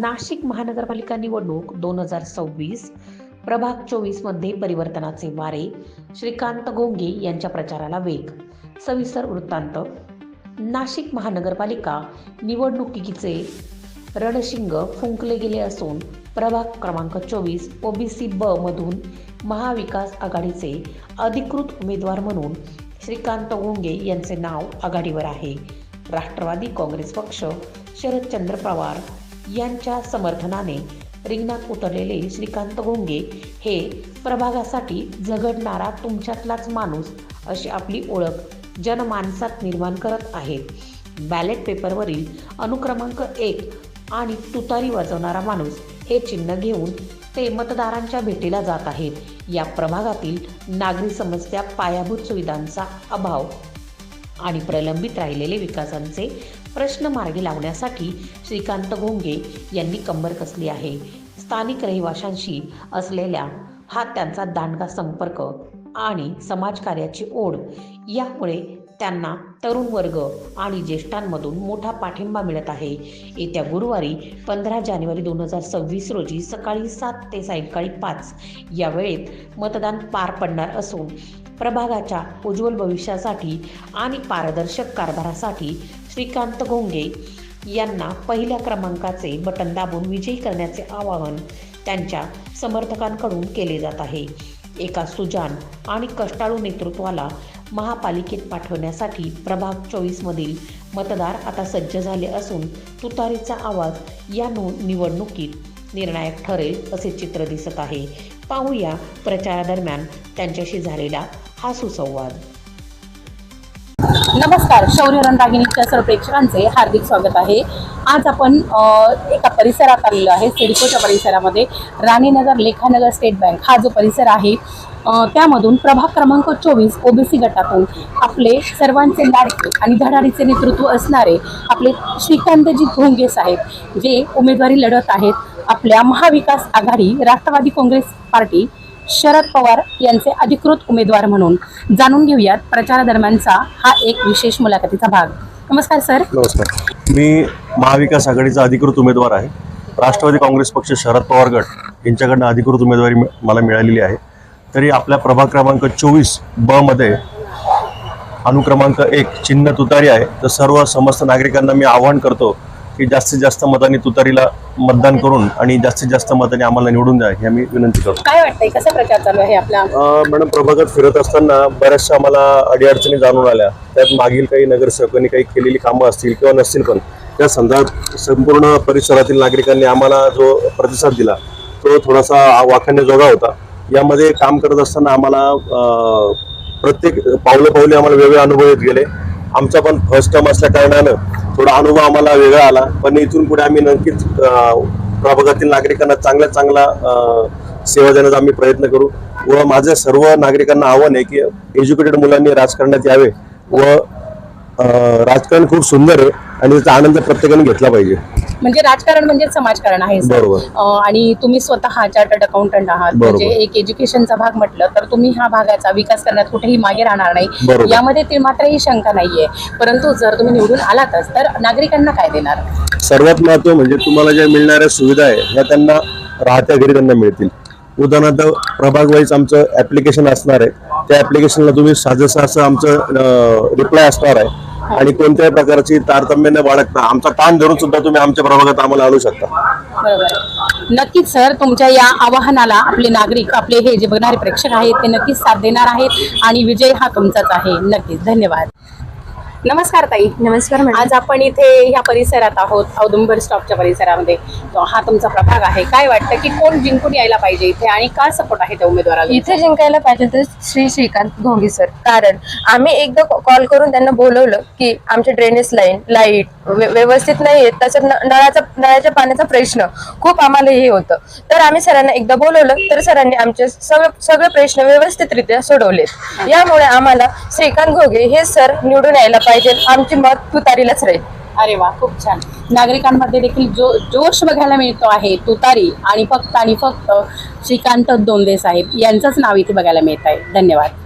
नाशिक महानगरपालिका निवडणूक 2026 प्रभाग 24 मध्ये परिवर्तनाचे वारे, श्रीकांत घोंगे यांच्या प्रचाराला वेग. सविस्तर वृत्तांत. नाशिक महानगरपालिका निवडणुकीचे रणशिंग फुंकले गेले असून प्रभाग क्रमांक 24 ओबीसी ब मधून महाविकास आघाडीचे अधिकृत उमेदवार म्हणून श्रीकांत घोंगे यांचे नाव आघाडीवर आहे. राष्ट्रवादी काँग्रेस पक्ष शरदचंद्र पवार यांच्या समर्थनाने रिंगणात उतरलेले श्रीकांत घोंगे हे प्रभागासाठी झगडणारा तुमच्यातलाच माणूस अशी आपली ओळख जनमानसात निर्माण करत आहेत. बॅलेट पेपरवरील अनुक्रमांक 1 आणि तुतारी वाजवणारा माणूस हे चिन्ह घेऊन ते मतदारांच्या भेटीला जात आहेत. या प्रभागातील नागरी समस्या, पायाभूत सुविधांचा अभाव आणि प्रलंबित राहिलेले विकासांचे प्रश्न मार्गी लावण्यासाठी श्रीकांत घोंगे यांनी कंबर कसली आहे. स्थानिक रहिवाशांशी असलेल्या हा त्यांचा दांडगा संपर्क आणि समाजकार्याची ओढ यामुळे त्यांना तरुण वर्ग आणि ज्येष्ठांमधून मोठा पाठिंबा मिळत आहे. येत्या गुरुवारी 15 जानेवारी 2026 रोजी सकाळी 7 ते सायंकाळी 5 या वेळेत मतदान पार पडणार असून प्रभागाच्या उज्ज्वल भविष्यासाठी आणि पारदर्शक कारभारासाठी श्रीकांत घोंगे यांना पहिल्या क्रमांकाचे बटन दाबून विजयी करण्याचे आवाहन त्यांच्या समर्थकांकडून केले जात आहे. एका सुजाण आणि कष्टाळू नेतृत्वाला महापालिकेत पाठवण्यासाठी प्रभाग 24 मधील मतदार आता सज्ज झाले असून तुतारीचा आवाज या निवडणुकीत निर्णायक ठरेल असे चित्र दिसत आहे. पाहूया प्रचारादरम्यान त्यांच्याशी झालेला हा सुसंवाद. नमस्कार, शौर्य रणरागिणीच्या सर्व प्रेक्षकांचे हार्दिक स्वागत आहे. आज आपण एका परिसरात आलेलो आहे. सिडकोच्या परिसरामध्ये राणीनगर, लेखानगर स्टेट बँक हा जो परिसर आहे त्यामधून प्रभाग क्रमांक 24 ओबीसी गटातून आपले सर्वांचे लाडके आणि धडाडीचे नेतृत्व असणारे आपले श्रीकांतजी घोंगे साहेब जे उमेदवारी लढत आहेत. आपल्या महाविकास आघाडी राष्ट्रवादी काँग्रेस पार्टी शरद पवार यांचे अधिकृत उमेदवार म्हणून जाणून घेऊयात प्रचारादरम्यानचा हा एक विशेष मुलाखतीचा भाग. नमस्कार सर. नमस्कार. मी महाविकास आघाडीचा अधिकृत उमेदवार आहे. राष्ट्रवादी काँग्रेस पक्ष शरद पवार गट यांच्याकडनं अधिकृत उमेदवारी मला मिळालेली आहे. तरी आपल्या प्रभाग क्रमांक 24 ब मध्ये अनुक्रमांक 1 चिन्ह तुतारी आहे. तर सर्व समस्त नागरिकांना मी आवाहन करतो की जास्तीत जास्त मतांनी तुतारीला मतदान करून आणि जास्तीत जास्त मतांनी आम्हाला निवडून द्या ही आम्ही विनंती करतो. काय वाटतंय, कसा प्रचार चालू आहे आपला? मॅडम, प्रभागात फिरत असताना बऱ्याचशा आम्हाला अडीअडचणी जाणून आल्या. त्यात मागील काही नगरसेवकांनी काही केलेली कामं असतील किंवा नसतील, पण त्या संदर्भात संपूर्ण परिसरातील नागरिकांनी आम्हाला जो प्रतिसाद दिला तो थोडासा वाखाणण्याजोगा होता. यामध्ये काम करत असताना आम्हाला प्रत्येक पावले आम्हाला वेगळे अनुभव येत गेले. आमचा पण फर्स्ट टर्म असल्या कारणानं थोडा अनुभव आम्हाला वेगळा आला. पण इथून पुढे आम्ही नक्कीच प्रभागातील नागरिकांना चांगला सेवा देण्याचा आम्ही प्रयत्न करू. व माझ्या सर्व नागरिकांना आव्हान आहे की एज्युकेटेड मुलांनी राजकारणात यावे व राजकारण खूप सुंदर आहे आणि त्याचा आनंद प्रत्येकाने घेतला पाहिजे. म्हणजे राजकारण म्हणजे समाजकारण आहे सर. आणि तुम्ही स्वतः चार्टर्ड अकाउंटंट आहात. म्हणजे एक एज्युकेशनचा भाग म्हटलं तर तुम्ही ह्या भागाचा विकास करण्यात कुठेही मागे राहणार नाही, यामध्ये ते मात्रही शंका नाहीये. परंतु जर तुम्ही निवडून आलातच तर नागरिकांना काय देणार? सर्वात महत्व म्हणजे तुम्हाला ज्या मिळणाऱ्या सुविधा आहे ह्या त्यांना राहत्या घरी त्यांना मिळतील. उदाहरणार्थ प्रभाग वाईज आमचं ऍप्लिकेशन असणार आहे. त्या ऍप्लिकेशनला तुम्ही साजसं असं आमचं रिप्लाय असणार आहे आणि कोणत्याही प्रकारची तारतम्य न बाळगता आमचा ताण धरून सुद्धा तुम्ही आमच्या प्रभागात आम्हाला आणू शकता. बरोबर. नक्कीच सर, तुमच्या या आवाहनाला आपले नागरिक, आपले हे जे बघणारे प्रेक्षक आहेत ते नक्कीच साथ देणार आहेत आणि विजय हा तुमचाच आहे. नक्कीच. धन्यवाद. नमस्कार ताई. नमस्कार मॅडम. आज आपण इथे ह्या परिसरात आहोत, औदुंबर स्टॉपच्या परिसरामध्ये. हा तुमचा प्रभाग आहे. काय वाटतं की कोण जिंकून यायला पाहिजे इथे आणि काय सपोर्ट आहे त्या उमेदवाराला? इथे जिंकायला पाहिजे तर श्रीकांत घोंगे सर. कारण आम्ही एकदा कॉल करून त्यांना बोलवलं की आमचे ड्रेनेज लाईन, लाईट व्यवस्थित नाही आहेत, त्याच्यात नळाच्या पाण्याचा प्रश्न खूप आम्हाला हे होतं. तर आम्ही सरांना एकदा बोलवलं तर सरांनी आमचे सगळे प्रश्न व्यवस्थितरित्या सोडवलेत. यामुळे आम्हाला श्रीकांत घोंगे हे सर निवडून यायला पाहिजे. आमची मत तुतारीलाच राहील. अरे वा, खूप छान. नागरिकांमध्ये देखील जोश बघायला मिळतो आहे. तुतारी आणि फक्त श्रीकांत घोंगे साहेब यांचंच नाव इथे बघायला मिळत आहे. धन्यवाद.